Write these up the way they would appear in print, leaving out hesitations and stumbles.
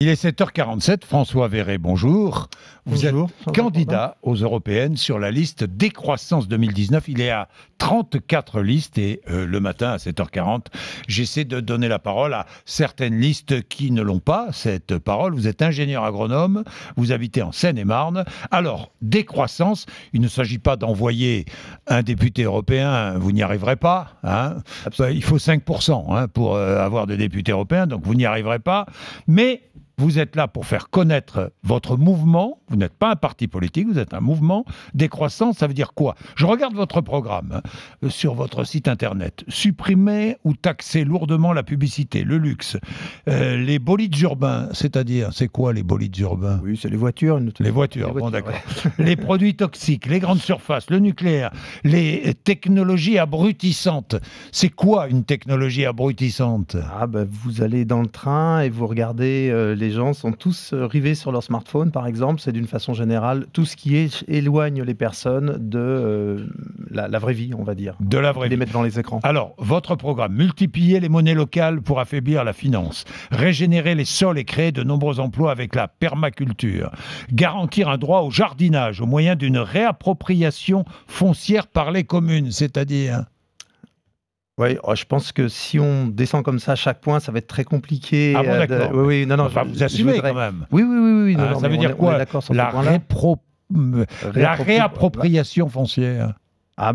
Il est 7h47, François Verret, bonjour. Vous Bonjour, êtes candidat aux européennes sur la liste Décroissance 2019. Il est à 34 listes et le matin à 7h40, j'essaie de donner la parole à certaines listes qui ne l'ont pas, cette parole. Vous êtes ingénieur agronome, vous habitez en Seine-et-Marne. Alors, Décroissance, il ne s'agit pas d'envoyer un député européen, vous n'y arriverez pas. Hein. Il faut 5% pour avoir des députés européens, donc vous n'y arriverez pas. Mais vous êtes là pour faire connaître votre mouvement. Vous n'êtes pas un parti politique, vous êtes un mouvement. Décroissance, ça veut dire quoi? Je regarde votre programme sur votre site internet. Supprimer ou taxer lourdement la publicité, le luxe, les bolides urbains, c'est-à-dire, c'est quoi les bolides urbains? Oui, c'est les voitures. Les voitures, bon d'accord. Ouais. Les produits toxiques, les grandes surfaces, le nucléaire, les technologies abrutissantes. C'est quoi une technologie abrutissante? Vous allez dans le train et vous regardez, les gens sont tous rivés sur leur smartphone, par exemple. C'est d'une façon générale tout ce qui éloigne les personnes de la vraie vie, on va dire. De la vraie vie. Les mettre dans les écrans. Alors, votre programme, multiplier les monnaies locales pour affaiblir la finance, régénérer les sols et créer de nombreux emplois avec la permaculture, garantir un droit au jardinage au moyen d'une réappropriation foncière par les communes, c'est-à-dire... Oui, je pense que si on descend comme ça à chaque point, ça va être très compliqué. Ah bon, d'accord. Oui, non, enfin, vous assumez quand même. Oui. Non, ça veut dire quoi? La réappropriation foncière.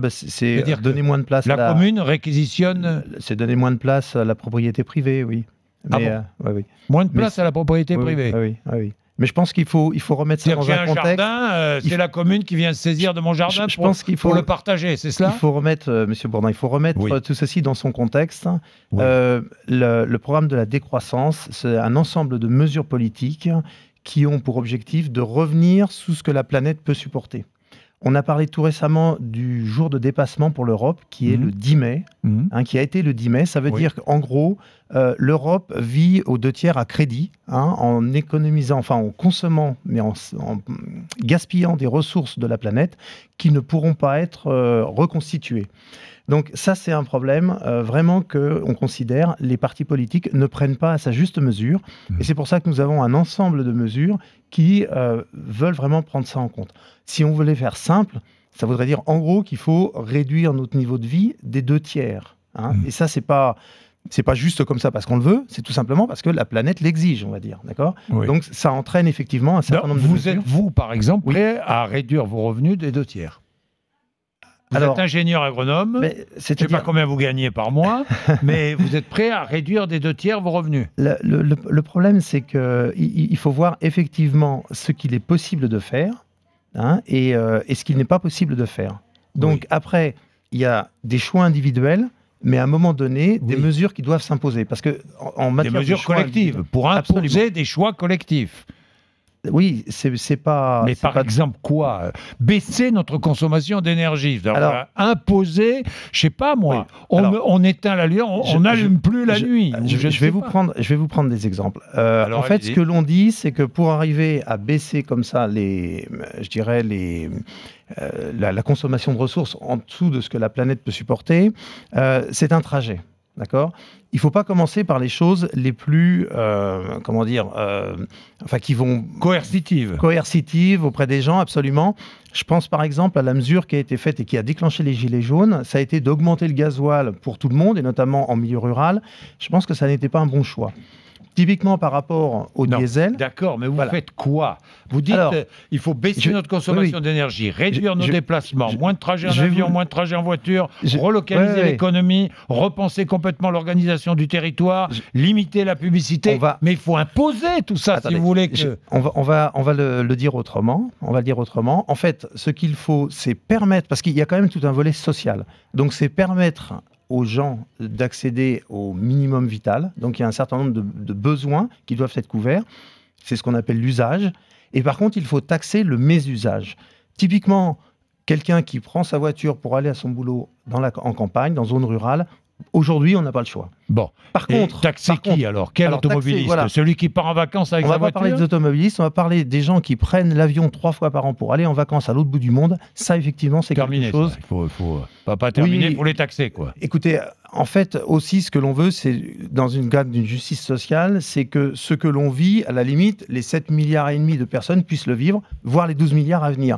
C'est donner moins de place. La commune réquisitionne. C'est donner moins de place à la propriété privée, oui. Mais, moins de place à la propriété privée. Oui. Mais je pense qu'il faut remettre ça dans un contexte. Jardin, c'est la commune qui vient se saisir de mon jardin pour le partager, c'est cela? Il faut remettre, Monsieur Bourdin, tout ceci dans son contexte. Oui. Le programme de la décroissance, c'est un ensemble de mesures politiques qui ont pour objectif de revenir sous ce que la planète peut supporter. On a parlé tout récemment du jour de dépassement pour l'Europe, qui est le 10 mai, qui a été le 10 mai. Ça veut dire qu'en gros, l'Europe vit aux 2 tiers à crédit, en économisant, en consommant, mais en gaspillant des ressources de la planète qui ne pourront pas être reconstituées. Donc ça, c'est un problème vraiment qu'on considère les partis politiques ne prennent pas à sa juste mesure. Et c'est pour ça que nous avons un ensemble de mesures qui veulent vraiment prendre ça en compte. Si on voulait faire simple, ça voudrait dire en gros qu'il faut réduire notre niveau de vie des 2 tiers. Et ça, c'est pas juste comme ça parce qu'on le veut, c'est tout simplement parce que la planète l'exige, on va dire. D'accord ? Oui. Donc ça entraîne effectivement un certain nombre de mesures. Êtes-vous, par exemple, prêt à réduire vos revenus des 2 tiers ? Vous êtes ingénieur agronome, je ne sais pas combien vous gagnez par mois, mais vous êtes prêt à réduire des 2 tiers vos revenus. Le problème, c'est qu'il faut voir effectivement ce qu'il est possible de faire et ce qu'il n'est pas possible de faire. Donc après, il y a des choix individuels, mais à un moment donné, des mesures qui doivent s'imposer. Parce que en matière des mesures collectives, pour imposer des choix collectifs. Oui, c'est pas... Mais par exemple quoi? Baisser notre consommation d'énergie. Alors, imposer, je sais pas moi, on éteint la lumière, on n'allume plus la nuit. Je vais vous prendre des exemples. En fait, ce que l'on dit, c'est que pour arriver à baisser comme ça la consommation de ressources en dessous de ce que la planète peut supporter, c'est un trajet. D'accord ? Il ne faut pas commencer par les choses les plus, qui vont... Coercitives auprès des gens, absolument. Je pense par exemple à la mesure qui a été faite et qui a déclenché les gilets jaunes. Ça a été d'augmenter le gasoil pour tout le monde, et notamment en milieu rural. Je pense que ça n'était pas un bon choix. Typiquement par rapport au diesel. D'accord, mais vous faites quoi? Vous dites il faut baisser notre consommation d'énergie, réduire nos déplacements, moins de trajets en avion, moins de trajets en voiture, relocaliser l'économie, repenser complètement l'organisation du territoire, limiter la publicité. Mais il faut imposer tout ça. Attendez, si vous voulez que... On va le dire autrement. En fait, ce qu'il faut, c'est permettre, parce qu'il y a quand même tout un volet social. Donc c'est permettre aux gens d'accéder au minimum vital. Donc, il y a un certain nombre de besoins qui doivent être couverts. C'est ce qu'on appelle l'usage. Et par contre, il faut taxer le mésusage. Typiquement, quelqu'un qui prend sa voiture pour aller à son boulot en campagne, dans zone rurale, Aujourd'hui, on n'a pas le choix. Bon. Par Et contre, taxer qui alors? Quel automobiliste? taxer, voilà. Celui qui part en vacances avec On sa va pas voiture? parler des automobilistes, on va parler des gens qui prennent l'avion 3 fois par an pour aller en vacances à l'autre bout du monde. Ça, effectivement, c'est quelque Terminé, chose. ça. Il faut pas terminer, il faut les taxer, quoi. Écoutez, en fait, aussi, ce que l'on veut, c'est, dans une cadre d'une justice sociale, c'est que ce que l'on vit, à la limite, les 7,5 milliards de personnes puissent le vivre, voire les 12 milliards à venir.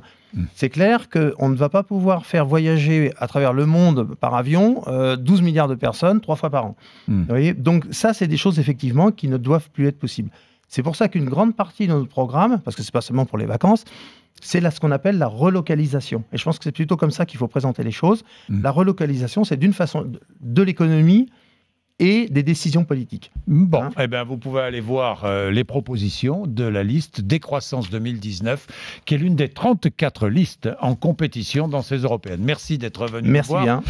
C'est clair qu'on ne va pas pouvoir faire voyager à travers le monde par avion 12 milliards de personnes 3 fois par an. Vous voyez, donc ça, c'est des choses, effectivement, qui ne doivent plus être possibles. C'est pour ça qu'une grande partie de notre programme, parce que ce n'est pas seulement pour les vacances, c'est ce qu'on appelle la relocalisation. Et je pense que c'est plutôt comme ça qu'il faut présenter les choses. La relocalisation, c'est d'une façon de l'économie et des décisions politiques. Bon, eh ben, vous pouvez aller voir les propositions de la liste Décroissance 2019, qui est l'une des 34 listes en compétition dans ces européennes. Merci d'être venu nous voir. Merci bien.